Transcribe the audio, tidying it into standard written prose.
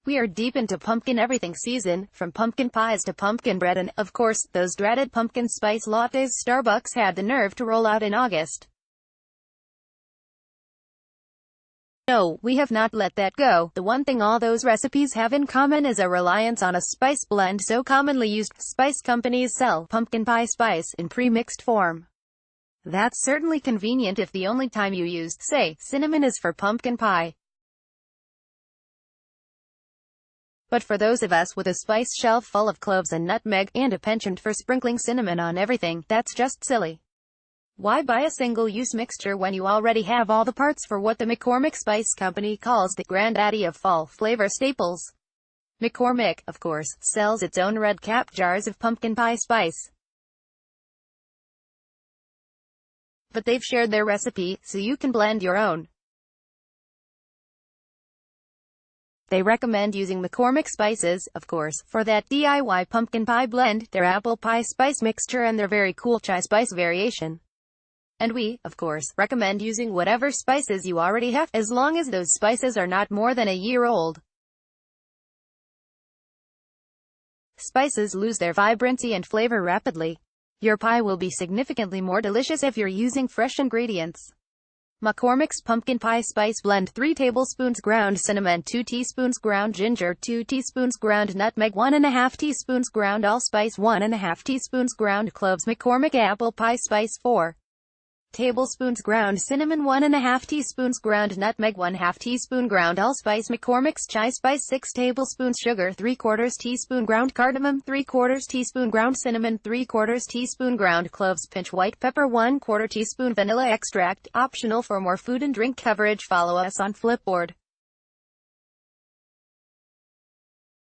We are deep into pumpkin everything season, from pumpkin pies to pumpkin bread and, of course, those dreaded pumpkin spice lattes Starbucks had the nerve to roll out in August. No, we have not let that go. The one thing all those recipes have in common is a reliance on a spice blend so commonly used. Spice companies sell pumpkin pie spice in pre-mixed form. That's certainly convenient if the only time you use, say, cinnamon is for pumpkin pie. But for those of us with a spice shelf full of cloves and nutmeg, and a penchant for sprinkling cinnamon on everything, that's just silly. Why buy a single-use mixture when you already have all the parts for what the McCormick Spice Company calls the granddaddy of fall flavor staples? McCormick, of course, sells its own red cap jars of pumpkin pie spice. But they've shared their recipe, so you can blend your own. They recommend using McCormick spices, of course, for that DIY pumpkin pie blend, their apple pie spice mixture and their very cool chai spice variation. And we, of course, recommend using whatever spices you already have, as long as those spices are not more than a year old. Spices lose their vibrancy and flavor rapidly. Your pie will be significantly more delicious if you're using fresh ingredients. McCormick's Pumpkin Pie Spice Blend: 3 tablespoons ground cinnamon, 2 teaspoons ground ginger, 2 teaspoons ground nutmeg, 1½ teaspoons ground allspice, 1½ teaspoons ground cloves. McCormick Apple Pie Spice: 4 tablespoons ground cinnamon, 1½ teaspoons ground nutmeg, 1/2 teaspoon ground allspice. McCormick's Chai Spice: 6 tablespoons sugar, 3/4 teaspoon ground cardamom, 3/4 teaspoon ground cinnamon, 3/4 teaspoon ground cloves, pinch white pepper, 1/4 teaspoon vanilla extract, optional. For more food and drink coverage, follow us on Flipboard.